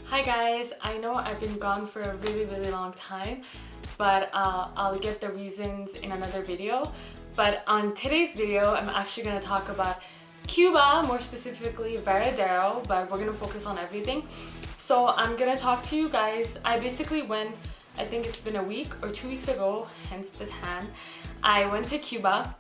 Hi guys, I know I've been gone for a really long time, but I'll get the reasons in another video. But on today's video, I'm actually going to talk about Cuba, more specifically Varadero, but we're going to focus on everything. So I'm going to talk to you guys. I basically went, I think it's been a week or 2 weeks ago, hence the tan. I went to Cuba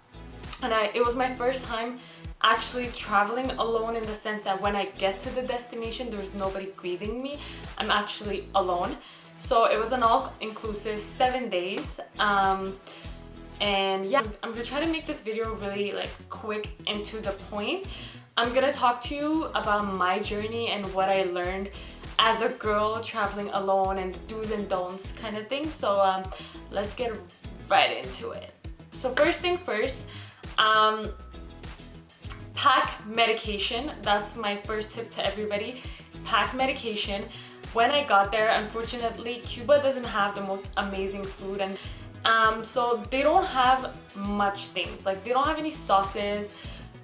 and it was my first time actually traveling alone, in the sense that when I get to the destination there's nobody greeting me. I'm actually alone. So it was an all-inclusive 7 days, and yeah, I'm gonna try to make this video really quick and to the point. I'm gonna talk to you about my journey and what I learned as a girl traveling alone and the do's and don'ts kind of thing. So let's get right into it. So first thing first, pack medication. That's my first tip to everybody. Pack medication. When I got there, unfortunately, Cuba doesn't have the most amazing food, and so they don't have much things. Like, they don't have any sauces.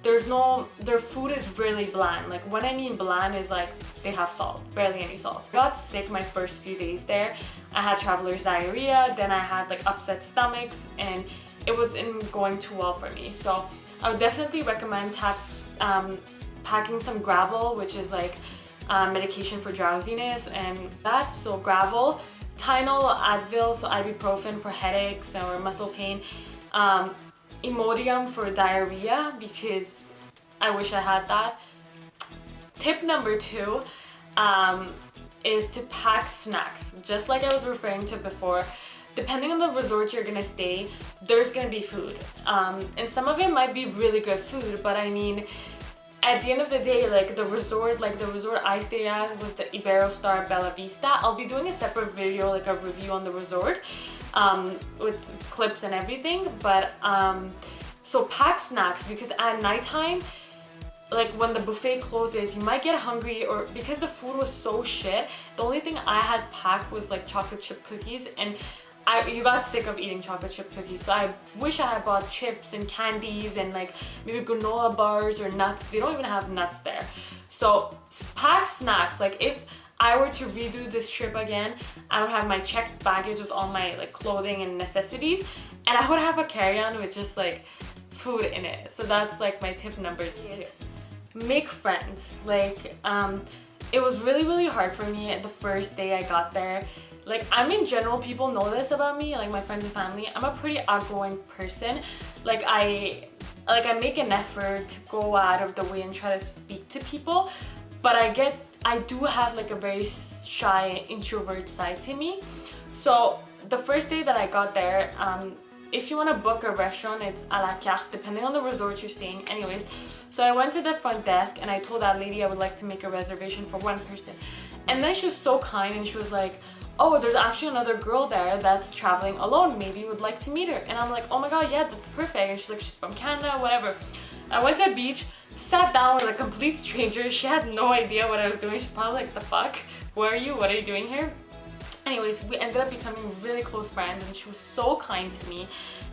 Their food is really bland. Like, when I mean bland is like they have salt, barely any salt. I got sick my first few days there. I had traveler's diarrhea, then I had upset stomachs, and it wasn't going too well for me. So I would definitely recommend packing some Gravel, which is medication for drowsiness and that. So Gravel, Tylenol, Advil, so ibuprofen for headaches or muscle pain, Imodium for diarrhea, because I wish I had that. Tip number 2 is to pack snacks. Just like I was referring to before, depending on the resort you're gonna stay, there's gonna be food, and some of it might be really good food, but I mean, at the end of the day, the resort I stayed at was the Iberostar Bella Vista. I'll be doing a separate video, a review on the resort, with clips and everything. But so pack snacks, because at nighttime, when the buffet closes, you might get hungry, or because the food was so shit, the only thing I had packed was chocolate chip cookies, and you got sick of eating chocolate chip cookies. So I wish I had bought chips and candies and maybe granola bars or nuts. They don't even have nuts there. So pack snacks. If I were to redo this trip again, I would have my checked baggage with all my clothing and necessities, and I would have a carry-on with just food in it. So that's my tip number 2. Make friends. It was really hard for me the first day I got there. I'm in general, people know this about me, my friends and family, I'm a pretty outgoing person. I make an effort to go out of the way and try to speak to people, but I do have a very shy introvert side to me. So the first day that I got there, if you want to book a restaurant, it's a la carte, depending on the resort you're staying. Anyways, so I went to the front desk and I told that lady I would like to make a reservation for one person. And then she was so kind and she was like, oh, there's actually another girl there that's traveling alone. Maybe you would like to meet her. And I'm like, oh my god, yeah, that's perfect. And she's like, she's from Canada, whatever. I went to the beach, sat down with a complete stranger. She had no idea what I was doing. She's probably like, the fuck? Where are you? What are you doing here? Anyways, we ended up becoming really close friends, and she was so kind to me.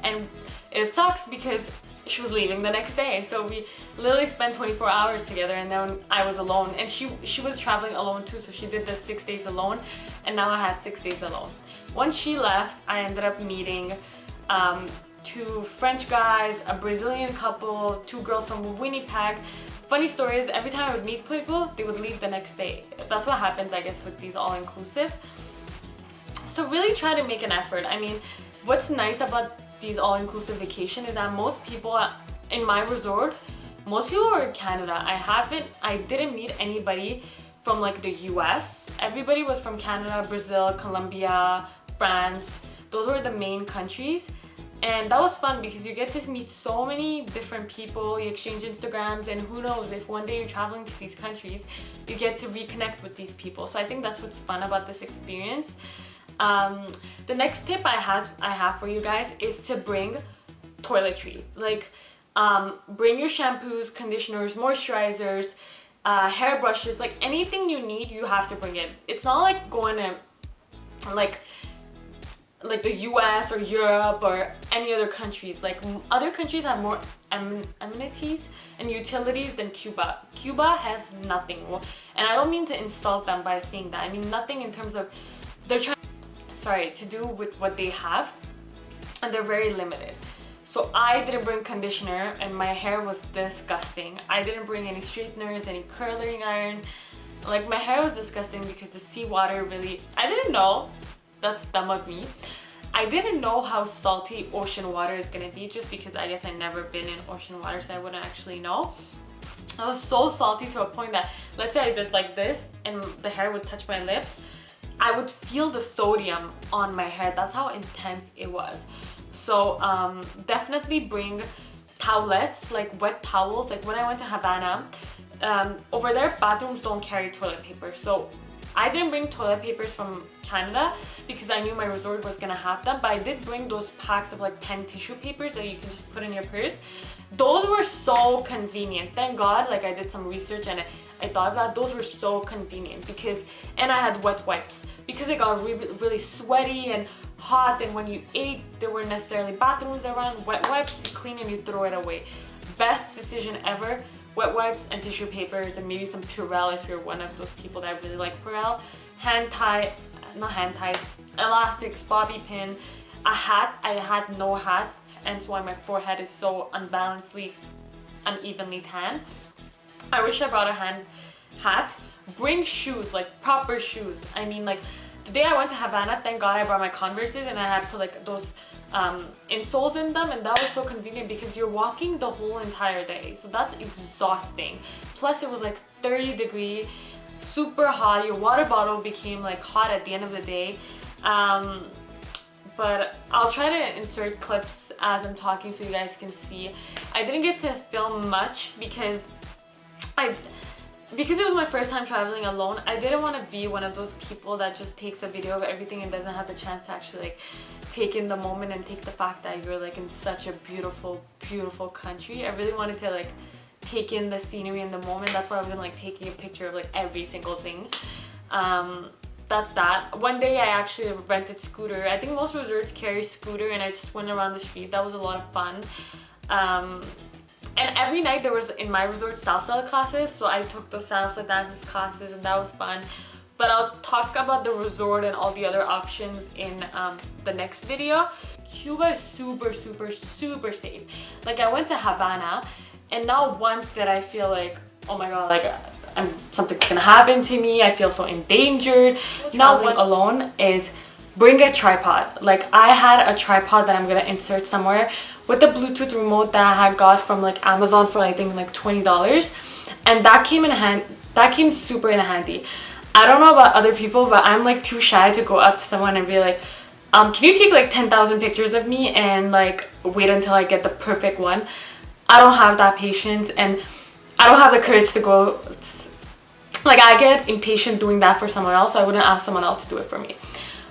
And it sucks because she was leaving the next day, so we literally spent 24 hours together, and then I was alone, and she was traveling alone too, so she did the 6 days alone, and now I had 6 days alone. Once she left, I ended up meeting 2 French guys, a Brazilian couple, 2 girls from Winnipeg. Funny story is, every time I would meet people, they would leave the next day. That's what happens, I guess, with these all-inclusive. So really try to make an effort. I mean, what's nice about these all-inclusive vacation is that most people in my resort, most people are in Canada. I didn't meet anybody from the US. Everybody was from Canada, Brazil, Colombia, France. Those were the main countries. And that was fun because you get to meet so many different people, you exchange Instagrams, and who knows, if one day you're traveling to these countries, you get to reconnect with these people. So I think that's what's fun about this experience. The next tip I have for you guys is to bring toiletry. Bring your shampoos, conditioners, moisturizers, hair brushes, anything you need, you have to bring it. It's not going to like the US or Europe or any other countries. Like other countries have more amenities and utilities than Cuba. Cuba has nothing. And I don't mean to insult them by saying that. I mean nothing in terms of they're trying, sorry, to do with what they have, and they're very limited. So I didn't bring conditioner and my hair was disgusting. I didn't bring any straighteners, any curling iron. Like my hair was disgusting because the seawater really, I didn't know, that's dumb of me. I didn't know how salty ocean water is gonna be just because I guess I've never been in ocean water, so I wouldn't actually know. I was so salty to a point that, let's say I did like this and the hair would touch my lips, I would feel the sodium on my hair. That's how intense it was. So definitely bring towelettes, like wet towels. Like when I went to Havana, over there bathrooms don't carry toilet paper, so I didn't bring toilet papers from Canada because I knew my resort was gonna have them, but I did bring those packs of like 10 tissue papers that you can just put in your purse. Those were so convenient. Thank God, like I did some research and I thought of that. Those were so convenient because, and I had wet wipes because it got really sweaty and hot, and when you ate there weren't necessarily bathrooms around. Wet wipes, you clean and you throw it away. Best decision ever. Wet wipes and tissue papers and maybe some Purell if you're one of those people that really like Purell. Hand tie, not hand ties, elastics, bobby pin, a hat. I had no hat, and so why my forehead is so unevenly tan. I wish I brought a hat. Bring shoes, like proper shoes. I mean, like the day I went to Havana, thank God I brought my Converses and I had put like those insoles in them, and that was so convenient because you're walking the whole entire day, so that's exhausting. Plus it was like 30 degrees, super hot. Your water bottle became like hot at the end of the day. But I'll try to insert clips as I'm talking so you guys can see. I didn't get to film much because it was my first time traveling alone. I didn't want to be one of those people that just takes a video of everything and doesn't have the chance to actually like take in the moment and take the fact that you're like in such a beautiful country. I really wanted to like take in the scenery in the moment. That's why I wasn't like taking a picture of like every single thing. That's that. One day I actually rented scooter. I think most resorts carry scooter, and I just went around the street. That was a lot of fun. And every night there was, in my resort, salsa classes, so I took the salsa dances classes and that was fun. But I'll talk about the resort and all the other options in the next video. Cuba is super safe. Like I went to Havana and not once did I feel like, oh my god, like something's gonna happen to me, I feel so endangered. Not one alone is bring a tripod. Like I had a tripod that I'm gonna insert somewhere with the Bluetooth remote that I had got from like Amazon for I think like $20, and that came in hand. That came super in handy. I don't know about other people, but I'm like too shy to go up to someone and be like, can you take like 10,000 pictures of me and like wait until I get the perfect one? I don't have that patience, and I don't have the courage to go. Like I get impatient doing that for someone else, so I wouldn't ask someone else to do it for me.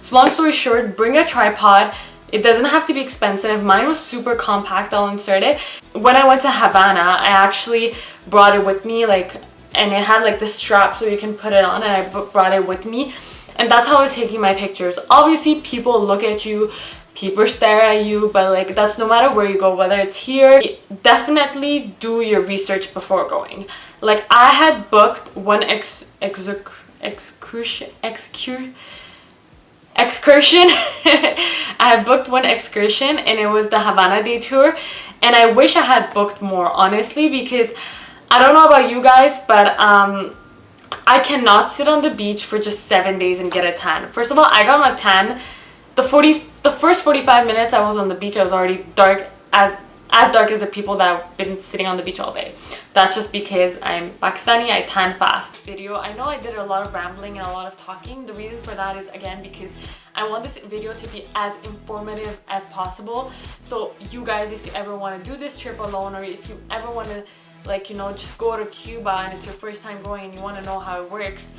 So long story short, bring a tripod. It doesn't have to be expensive. Mine was super compact. I'll insert it. When I went to Havana, I actually brought it with me, like, and it had like the strap so you can put it on, and I brought it with me, and that's how I was taking my pictures. Obviously people look at you, people stare at you, but like that's no matter where you go, whether it's here. Definitely do your research before going. Like I had booked one excursion I had booked one excursion, and it was the Havana day tour, and I wish I had booked more, honestly, because I don't know about you guys, but I cannot sit on the beach for just 7 days and get a tan. First of all, I got my tan the first 45 minutes I was on the beach. I was already dark, as dark as the people that have been sitting on the beach all day. That's just because I'm Pakistani, I tan fast. Video, I know I did a lot of rambling and a lot of talking. The reason for that is, again, because I want this video to be as informative as possible. So you guys, if you ever want to do this trip alone, or if you ever want to, like, you know, just go to Cuba and it's your first time going and you want to know how it works,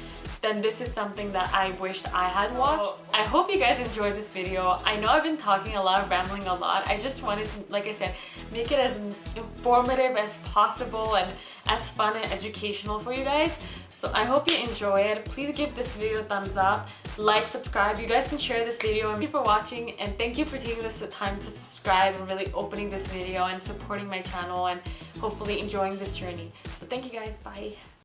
then this is something that I wished I had watched. I hope you guys enjoyed this video. I know I've been talking a lot, rambling a lot. I just wanted to, like I said, make it as informative as possible and as fun and educational for you guys. So I hope you enjoy it. Please give this video a thumbs up, like, subscribe. You guys can share this video. Thank you for watching, and thank you for taking this time to subscribe and really opening this video and supporting my channel and hopefully enjoying this journey. So thank you guys. Bye.